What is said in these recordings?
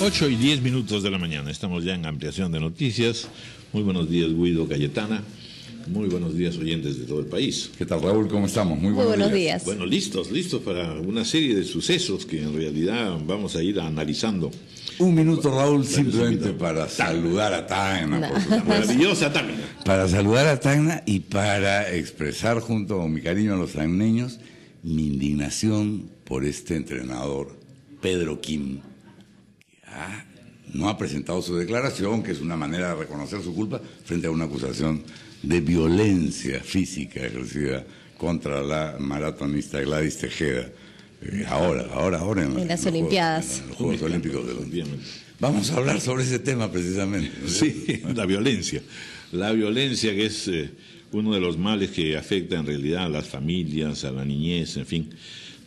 8:10 de la mañana. Estamos ya en ampliación de noticias. Muy buenos días, Guido, Cayetana. Muy buenos días, oyentes de todo el país. ¿Qué tal, Raúl? ¿Cómo estamos? Muy buenos días. Bueno, listos para una serie de sucesos que en realidad vamos a ir analizando. Un minuto, Raúl, simplemente para saludar a Tacna. La maravillosa Tacna. Para saludar a Tacna y para expresar junto con mi cariño a los tacneños mi indignación por este entrenador, Pedro Kim, que no ha presentado su declaración, que es una manera de reconocer su culpa frente a una acusación de violencia física ejercida contra la maratonista Gladys Tejeda. Ahora en las Olimpiadas. En los Juegos Olímpicos de Londres. Vamos a hablar sobre ese tema precisamente. Sí, la violencia. La violencia que es uno de los males que afecta en realidad a las familias, a la niñez, en fin.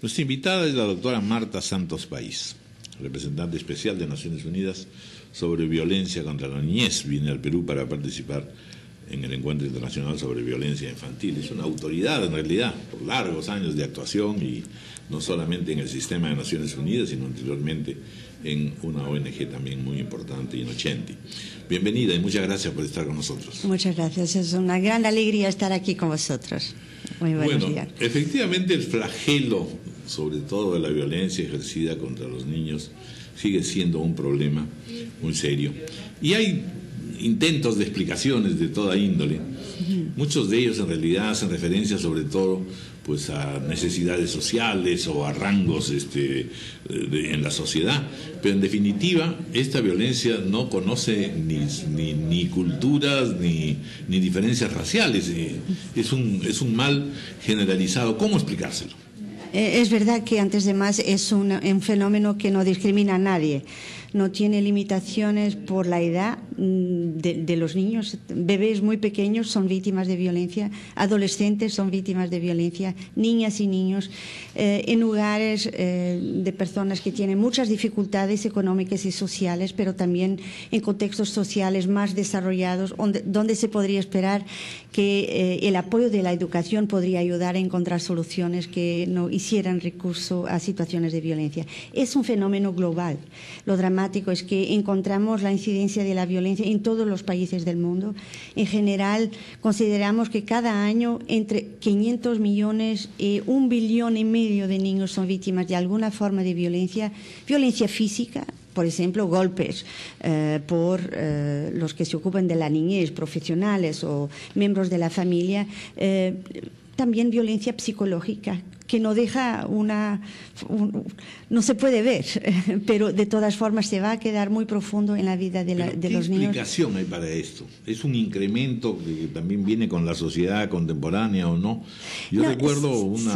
Nuestra invitada es la doctora Marta Santos País, representante especial de Naciones Unidas sobre violencia contra la niñez. Viene al Perú para participar en el Encuentro Internacional sobre Violencia Infantil. Es una autoridad, en realidad, por largos años de actuación, y no solamente en el sistema de Naciones Unidas, sino anteriormente en una ONG también muy importante, Inocenti. Bienvenida y muchas gracias por estar con nosotros. Muchas gracias, es una gran alegría estar aquí con vosotros. Muy buenos días. Efectivamente, el flagelo, sobre todo de la violencia ejercida contra los niños, sigue siendo un problema muy serio. Y hay intentos de explicaciones de toda índole. Muchos de ellos en realidad hacen referencia sobre todo pues a necesidades sociales o a rangos en la sociedad, pero en definitiva esta violencia no conoce ni culturas ni diferencias raciales. Es un mal generalizado. ¿Cómo explicárselo? Es verdad que antes de más es un fenómeno que no discrimina a nadie. No tiene limitaciones por la edad de los niños. Bebés muy pequeños son víctimas de violencia, adolescentes son víctimas de violencia, niñas y niños, en lugares de personas que tienen muchas dificultades económicas y sociales, pero también en contextos sociales más desarrollados, donde se podría esperar que el apoyo de la educación podría ayudar a encontrar soluciones que no hicieran recurso a situaciones de violencia. Es un fenómeno global. Lo dramático es que encontramos la incidencia de la violencia en todos los países del mundo. En general, consideramos que cada año entre 500 millones y 1,5 billones de niños son víctimas de alguna forma de violencia física, por ejemplo, golpes por los que se ocupan de la niñez, profesionales o miembros de la familia, también violencia psicológica, que no deja no se puede ver, pero de todas formas se va a quedar muy profundo en la vida de los niños. ¿Qué explicación hay para esto? ¿Es un incremento que también viene con la sociedad contemporánea o no? Yo recuerdo un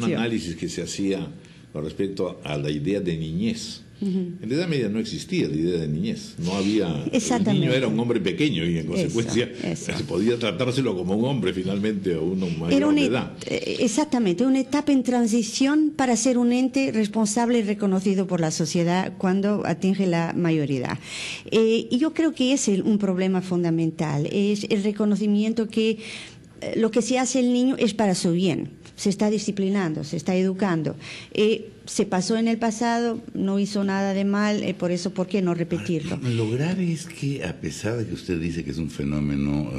análisis que se hacía con respecto a la idea de niñez. En la Edad Media no existía la idea de niñez, no había. El niño era un hombre pequeño y en consecuencia se podía tratárselo como un hombre finalmente o uno mayor de edad. Exactamente, una etapa en transición para ser un ente responsable y reconocido por la sociedad cuando atinge la mayoría. Y yo creo que es un problema fundamental, es el reconocimiento que lo que se hace el niño es para su bien. Se está disciplinando, se está educando. Se pasó en el pasado, no hizo nada de mal, por eso, ¿por qué no repetirlo? Lo grave es que, a pesar de que usted dice que es un fenómeno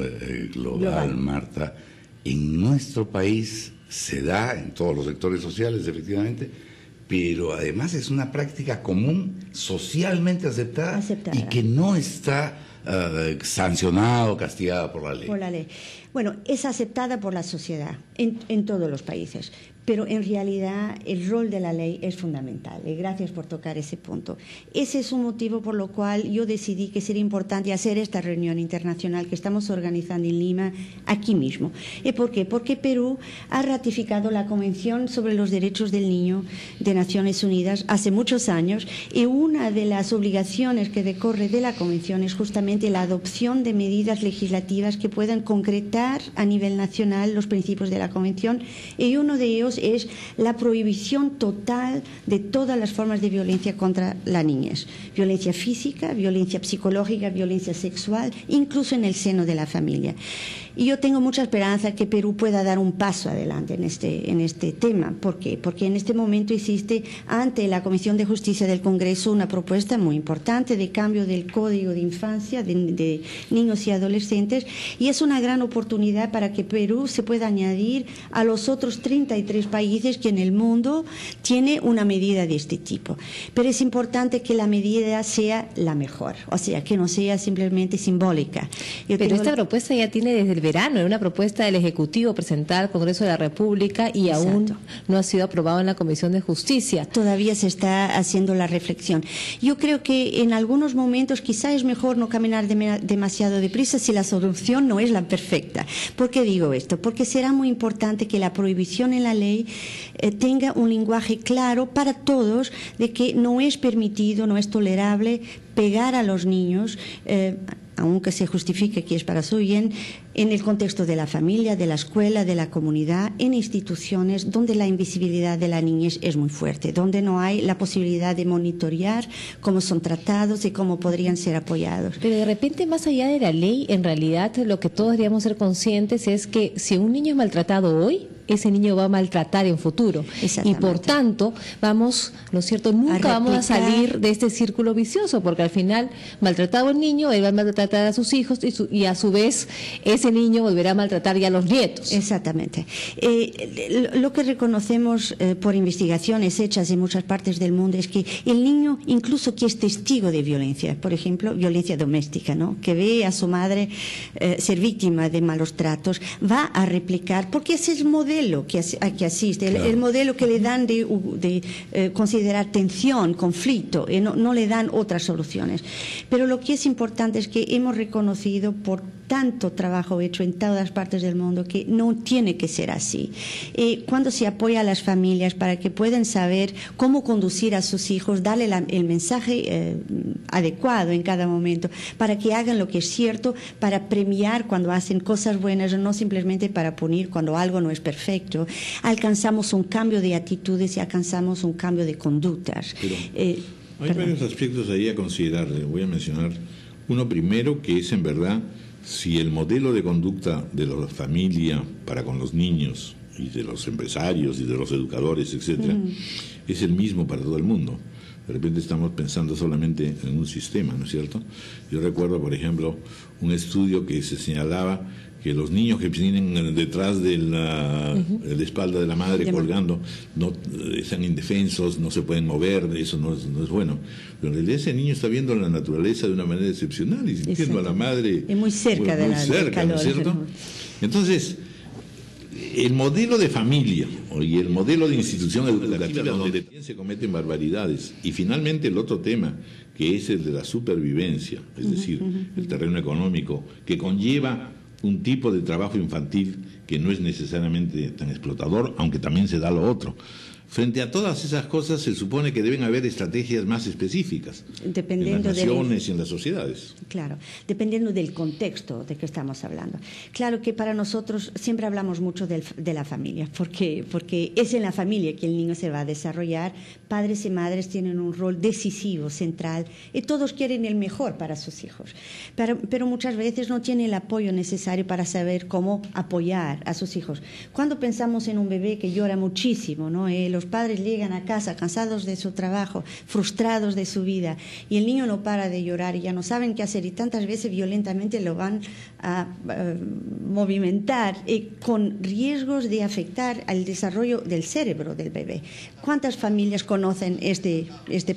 global, Marta, en nuestro país se da en todos los sectores sociales, efectivamente, pero además es una práctica común, socialmente aceptada. Y que no está sancionada o castigada por la ley. Por la ley. Bueno, es aceptada por la sociedad en todos los países, pero en realidad el rol de la ley es fundamental. Y gracias por tocar ese punto. Ese es un motivo por lo cual yo decidí que sería importante hacer esta reunión internacional que estamos organizando en Lima, aquí mismo. ¿Y por qué? Porque Perú ha ratificado la Convención sobre los Derechos del Niño de Naciones Unidas hace muchos años, y una de las obligaciones que decorre de la Convención es justamente la adopción de medidas legislativas que puedan concretar a nivel nacional los principios de la Convención, y uno de ellos es la prohibición total de todas las formas de violencia contra la niñez. Violencia física, violencia psicológica, violencia sexual, incluso en el seno de la familia. Y yo tengo mucha esperanza que Perú pueda dar un paso adelante en este tema. ¿Por qué? Porque en este momento existe ante la Comisión de Justicia del Congreso una propuesta muy importante de cambio del Código de Infancia de niños y adolescentes, y es una gran oportunidad para que Perú se pueda añadir a los otros 33 países que en el mundo tiene una medida de este tipo. Pero es importante que la medida sea la mejor, o sea, que no sea simplemente simbólica. Pero esta propuesta ya tiene desde el verano, una propuesta del Ejecutivo presentada al Congreso de la República y aún no ha sido aprobado en la Comisión de Justicia. Todavía se está haciendo la reflexión. Yo creo que en algunos momentos quizá es mejor no caminar demasiado deprisa si la solución no es la perfecta. ¿Por qué digo esto? Porque será muy importante que la prohibición en la ley tenga un lenguaje claro para todos de que no es permitido, no es tolerable pegar a los niños, aunque se justifique que es para su bien, en el contexto de la familia, de la escuela, de la comunidad, en instituciones donde la invisibilidad de la niñez es muy fuerte, donde no hay la posibilidad de monitorear cómo son tratados y cómo podrían ser apoyados. Pero de repente, más allá de la ley, en realidad lo que todos deberíamos ser conscientes es que si un niño es maltratado hoy, ese niño va a maltratar en futuro. Y por tanto, vamos, ¿no es cierto?, nunca vamos a salir de este círculo vicioso, porque al final, maltratado el niño, él va a maltratar a sus hijos y a su vez ese niño volverá a maltratar ya a los nietos. Exactamente. Lo que reconocemos por investigaciones hechas en muchas partes del mundo es que el niño, incluso que es testigo de violencia, por ejemplo, violencia doméstica, ¿no?, que ve a su madre ser víctima de malos tratos, va a replicar, porque ese es el modelo que asiste, el modelo que le dan de considerar tensión, conflicto, no le dan otras soluciones. Pero lo que es importante es que hemos reconocido por tanto trabajo hecho en todas partes del mundo que no tiene que ser así. Cuando se apoya a las familias para que puedan saber cómo conducir a sus hijos, darle el mensaje adecuado en cada momento, para que hagan lo que es cierto, para premiar cuando hacen cosas buenas, no simplemente para punir cuando algo no es perfecto, alcanzamos un cambio de actitudes y alcanzamos un cambio de conductas. Pero hay varios aspectos ahí a considerar. Voy a mencionar uno primero, que es en verdad si el modelo de conducta de la familia para con los niños y de los empresarios y de los educadores, etcétera, es el mismo para todo el mundo. De repente estamos pensando solamente en un sistema, ¿no es cierto? Yo recuerdo, por ejemplo, un estudio que se señalaba que los niños que vienen detrás de la espalda de la madre colgando no están indefensos, no se pueden mover, eso no es bueno. Pero en realidad ese niño está viendo la naturaleza de una manera excepcional y sintiendo a la madre muy cerca del calor, ¿no es cierto? Entonces, el modelo de familia y el modelo de institución educativa donde se cometen barbaridades, y finalmente el otro tema, que es el de la supervivencia, es decir, el terreno económico, que conlleva un tipo de trabajo infantil que no es necesariamente tan explotador, aunque también se da lo otro. Frente a todas esas cosas se supone que deben haber estrategias más específicas dependiendo en las naciones y en las sociedades. Claro, dependiendo del contexto de que estamos hablando. Claro que para nosotros siempre hablamos mucho de la familia, porque es en la familia que el niño se va a desarrollar. Padres y madres tienen un rol decisivo, central, y todos quieren el mejor para sus hijos. Pero muchas veces no tienen el apoyo necesario para saber cómo apoyar a sus hijos. Cuando pensamos en un bebé que llora muchísimo, ¿no? Los padres llegan a casa cansados de su trabajo, frustrados de su vida, y el niño no para de llorar y ya no saben qué hacer, y tantas veces violentamente lo van a movimentar, con riesgos de afectar al desarrollo del cerebro del bebé. ¿Cuántas familias conocen este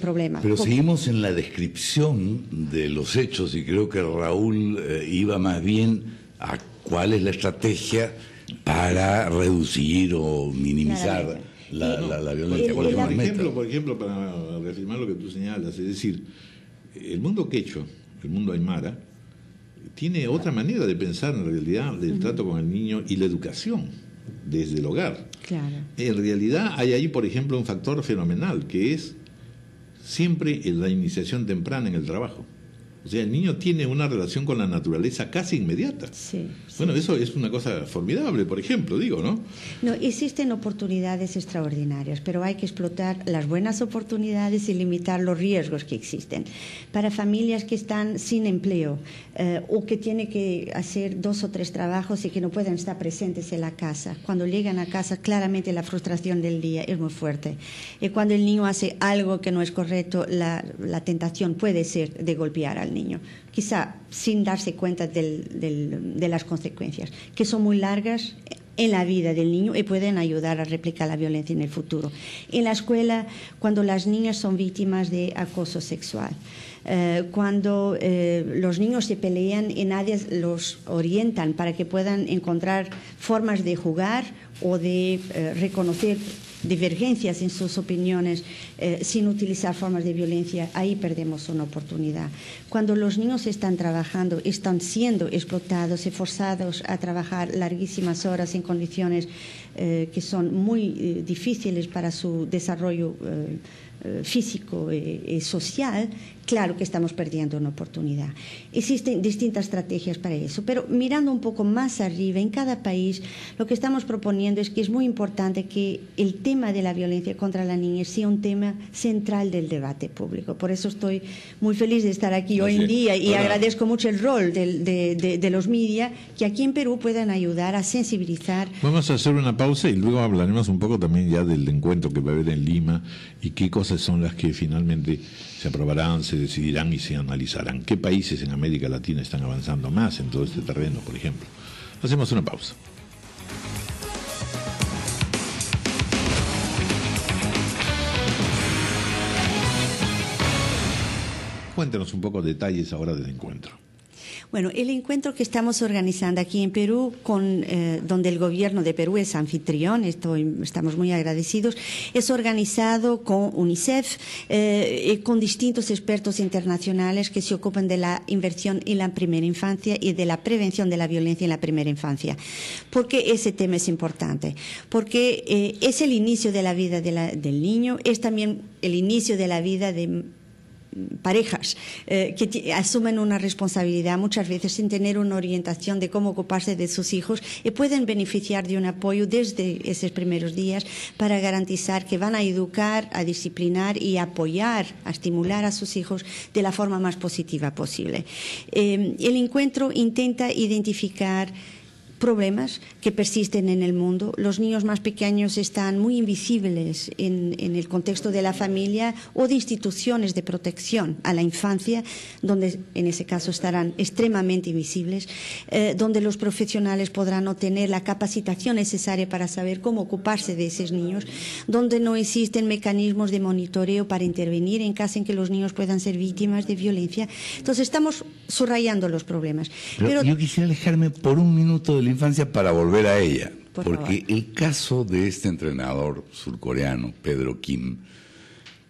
problema? Pero seguimos en la descripción de los hechos, y creo que Raúl iba más bien a cuál es la estrategia para reducir o minimizar la violencia. Por ejemplo, para reafirmar lo que tú señalas, es decir, el mundo quechua, el mundo aymara, tiene otra manera de pensar en realidad del trato con el niño y la educación desde el hogar. Claro. En realidad hay ahí, por ejemplo, un factor fenomenal, que es siempre la iniciación temprana en el trabajo. O sea, el niño tiene una relación con la naturaleza casi inmediata. Sí, bueno, eso es una cosa formidable, por ejemplo, digo, ¿no? No, existen oportunidades extraordinarias, pero hay que explotar las buenas oportunidades y limitar los riesgos que existen. Para familias que están sin empleo o que tienen que hacer 2 o 3 trabajos y que no pueden estar presentes en la casa, cuando llegan a casa, claramente la frustración del día es muy fuerte. Y cuando el niño hace algo que no es correcto, la tentación puede ser de golpear al niño, quizá sin darse cuenta de las consecuencias, que son muy largas en la vida del niño y pueden ayudar a replicar la violencia en el futuro. En la escuela, cuando las niñas son víctimas de acoso sexual, cuando los niños se pelean y nadie los orientan para que puedan encontrar formas de jugar o de reconocer divergencias en sus opiniones sin utilizar formas de violencia, ahí perdemos una oportunidad. Cuando los niños están trabajando, están siendo explotados y forzados a trabajar larguísimas horas en condiciones que son muy difíciles para su desarrollo físico y social, claro que estamos perdiendo una oportunidad. Existen distintas estrategias para eso, pero mirando un poco más arriba, en cada país, lo que estamos proponiendo es que es muy importante que el tema de la violencia contra la niñez sea un tema central del debate público. Por eso estoy muy feliz de estar aquí hoy en día y agradezco mucho el rol de los media que aquí en Perú puedan ayudar a sensibilizar. Vamos a hacer una pausa y luego hablaremos un poco también ya del encuentro que va a haber en Lima y qué cosas son las que finalmente se aprobarán, se decidirán y se analizarán. ¿Qué países en América Latina están avanzando más en todo este terreno, por ejemplo? Hacemos una pausa. Cuéntanos un poco detalles ahora del encuentro. Bueno, el encuentro que estamos organizando aquí en Perú, donde el gobierno de Perú es anfitrión, estamos muy agradecidos, es organizado con UNICEF y con distintos expertos internacionales que se ocupan de la inversión en la primera infancia y de la prevención de la violencia en la primera infancia. ¿Por qué ese tema es importante? Porque es el inicio de la vida del niño, es también el inicio de la vida de parejas que asumen una responsabilidad muchas veces sin tener una orientación de cómo ocuparse de sus hijos y pueden beneficiar de un apoyo desde esos primeros días para garantizar que van a educar, a disciplinar y a apoyar, a estimular a sus hijos de la forma más positiva posible. El encuentro intenta identificar problemas que persisten en el mundo. Los niños más pequeños están muy invisibles en el contexto de la familia o de instituciones de protección a la infancia, donde en ese caso estarán extremadamente invisibles, donde los profesionales podrán no tener la capacitación necesaria para saber cómo ocuparse de esos niños, donde no existen mecanismos de monitoreo para intervenir en caso en que los niños puedan ser víctimas de violencia. Entonces estamos subrayando los problemas. Pero yo quisiera alejarme por un minuto de la infancia para volver a ella, porque el caso de este entrenador surcoreano, Pedro Kim,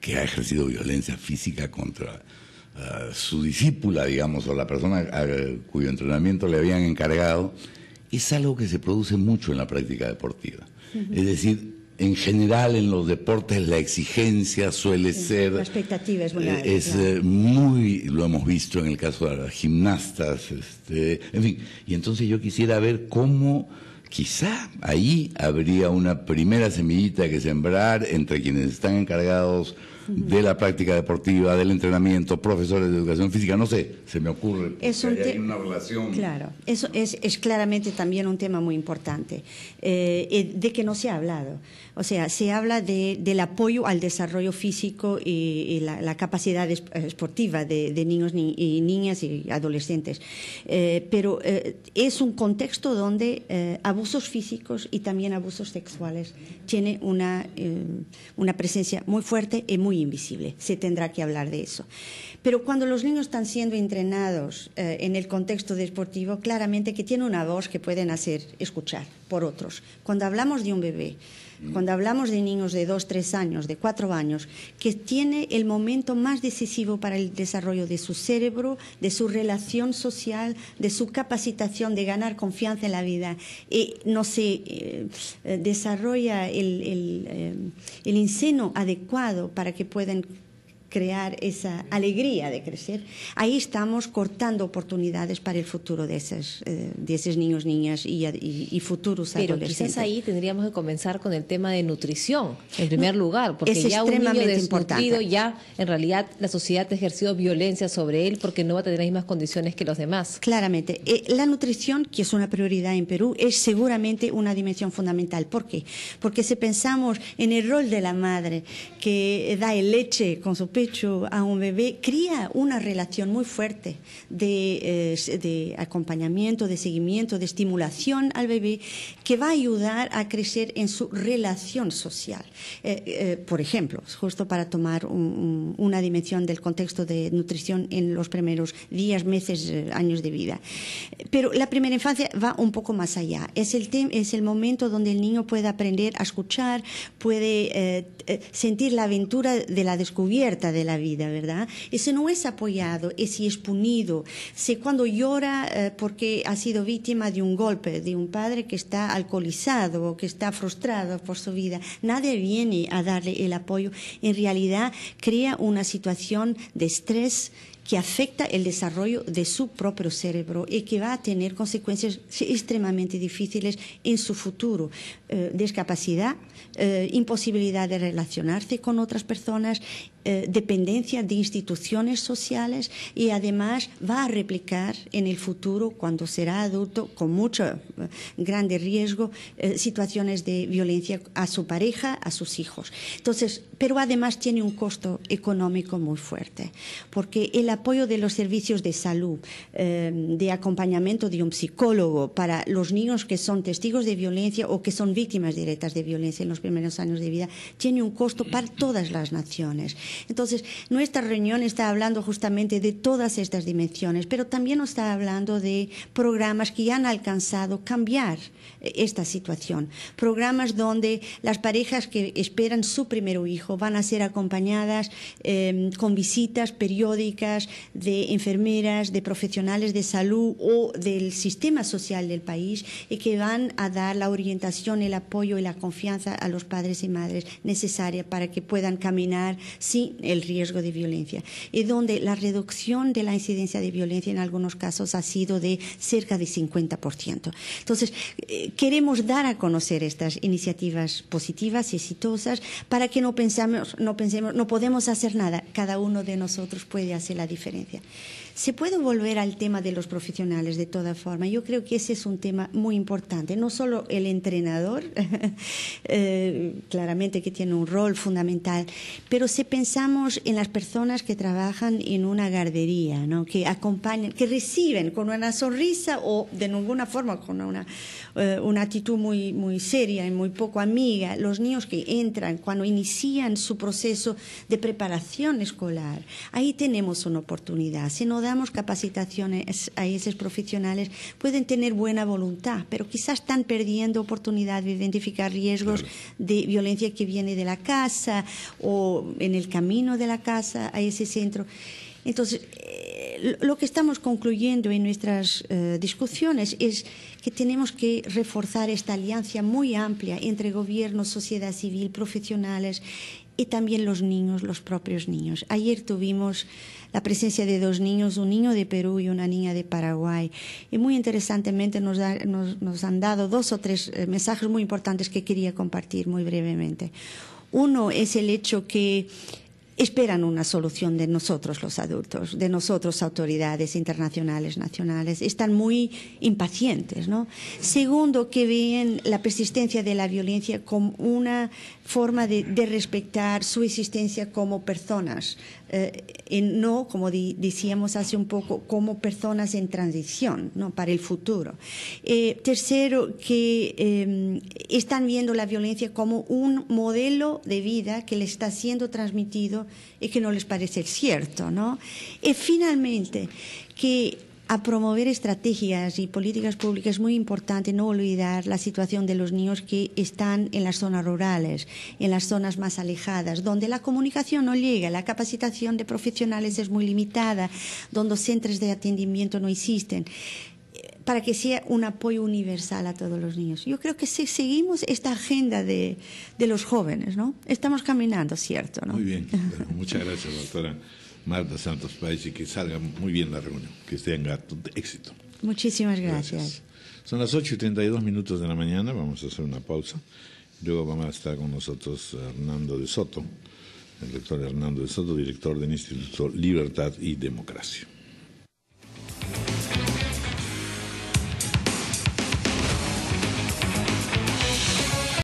que ha ejercido violencia física contra su discípula, digamos, o la persona cuyo entrenamiento le habían encargado, es algo que se produce mucho en la práctica deportiva. Es decir, en general en los deportes la exigencia suele ser... La expectativa es muy alta. Lo hemos visto en el caso de las gimnastas, en fin. Y entonces yo quisiera ver cómo quizá ahí habría una primera semillita que sembrar entre quienes están encargados de la práctica deportiva, del entrenamiento, profesores de educación física, no sé, se me ocurre. Hay una relación. Claro, eso es claramente también un tema muy importante, de que no se ha hablado. O sea, se habla del apoyo al desarrollo físico y la capacidad esportiva de niños y niñas y adolescentes. Pero es un contexto donde abusos físicos y también abusos sexuales tienen una presencia muy fuerte y muy invisible. Se tendrá que hablar de eso. Pero cuando los niños están siendo entrenados en el contexto deportivo, claramente que tienen una voz que pueden hacer escuchar por otros. Cuando hablamos de un bebé, cuando hablamos de niños de 2, 3 años, de 4 años, que tiene el momento más decisivo para el desarrollo de su cerebro, de su relación social, de su capacitación de ganar confianza en la vida, y no se desarrolla el seno adecuado para que puedan crear esa alegría de crecer, ahí estamos cortando oportunidades para el futuro de esos niños, niñas y futuros Pero adolescentes. quizás ahí tendríamos que comenzar con el tema de nutrición, en primer lugar, porque es ya un niño desnutrido, importante. ya en realidad la sociedad ha ejercido violencia sobre él porque no va a tener las mismas condiciones que los demás. Claramente. La nutrición, que es una prioridad en Perú, es seguramente una dimensión fundamental. ¿Por qué? Porque si pensamos en el rol de la madre que da el leche con su pecho a un bebé, crea una relación muy fuerte de acompañamiento, de seguimiento, de estimulación al bebé, que va a ayudar a crecer en su relación social. Por ejemplo, justo para tomar una dimensión del contexto de nutrición en los primeros días, meses, años de vida. Pero la primera infancia va un poco más allá. Es el momento donde el niño puede aprender a escuchar, puede sentir la aventura de la descubierta de la vida, ¿verdad? Y si no es apoyado, y si es punido, si cuando llora porque ha sido víctima de un golpe, de un padre que está alcoholizado o que está frustrado por su vida, nadie viene a darle el apoyo, en realidad crea una situación de estrés que afecta el desarrollo de su propio cerebro y que va a tener consecuencias extremadamente difíciles en su futuro. Discapacidad, imposibilidad de relacionarse con otras personas, dependencia de instituciones sociales y además va a replicar en el futuro, cuando será adulto, con mucho grande riesgo, situaciones de violencia a su pareja, a sus hijos. Entonces, pero además tiene un costo económico muy fuerte, porque el apoyo de los servicios de salud, de acompañamiento de un psicólogo para los niños que son testigos de violencia o que son víctimas directas de violencia en los primeros años de vida, tiene un costo para todas las naciones. Entonces, nuestra reunión está hablando justamente de todas estas dimensiones, pero también nos está hablando de programas que ya han alcanzado cambiar esta situación. Programas donde las parejas que esperan su primer hijo van a ser acompañadas con visitas periódicas de enfermeras, de profesionales de salud o del sistema social del país y que van a dar la orientación, el apoyo y la confianza a los padres y madres necesaria para que puedan caminar sin el riesgo de violencia, y donde la reducción de la incidencia de violencia en algunos casos ha sido de cerca de 50%. Entonces, queremos dar a conocer estas iniciativas positivas y exitosas para que no pensemos, no podemos hacer nada, cada uno de nosotros puede hacer la diferencia. Se puede volver al tema de los profesionales de toda forma. Yo creo que ese es un tema muy importante. No solo el entrenador, claramente que tiene un rol fundamental, pero si pensamos en las personas que trabajan en una guardería, ¿no? Que acompañan, que reciben con una sonrisa o de ninguna forma con una actitud muy seria y muy poco amiga, los niños que entran cuando inician su proceso de preparación escolar. Ahí tenemos una oportunidad. Si no damos capacitaciones a esos profesionales, pueden tener buena voluntad, pero quizás están perdiendo oportunidad de identificar riesgos de violencia que viene de la casa o en el camino de la casa a ese centro. Entonces, lo que estamos concluyendo en nuestras discusiones es que tenemos que reforzar esta alianza muy amplia entre gobierno, sociedad civil, profesionales y también los niños, los propios niños. Ayer tuvimos la presencia de dos niños, un niño de Perú y una niña de Paraguay. Y muy interesantemente nos han dado 2 o 3 mensajes muy importantes que quería compartir muy brevemente. Uno es el hecho que esperan una solución de nosotros los adultos, de nosotros autoridades internacionales, nacionales. Están muy impacientes, ¿no? Segundo, que ven la persistencia de la violencia como una forma de respetar su existencia como personas, no, como decíamos hace un poco, como personas en transición, ¿no? Para el futuro. Tercero, que están viendo la violencia como un modelo de vida que les está siendo transmitido y que no les parece cierto, ¿no? Y finalmente, que a promover estrategias y políticas públicas es muy importante no olvidar la situación de los niños que están en las zonas rurales, en las zonas más alejadas, donde la comunicación no llega, la capacitación de profesionales es muy limitada, donde centros de atendimiento no existen. para que sea un apoyo universal a todos los niños. Yo creo que si seguimos esta agenda de los jóvenes, ¿no? Estamos caminando, ¿cierto? ¿No? Muy bien. Bueno, muchas gracias, doctora Marta Santos Páez, y que salga muy bien la reunión, que tenga éxito. Muchísimas gracias. Son las 8:32 de la mañana, vamos a hacer una pausa. Luego vamos a estar con nosotros Hernando de Soto, el doctor Hernando de Soto, director del Instituto Libertad y Democracia.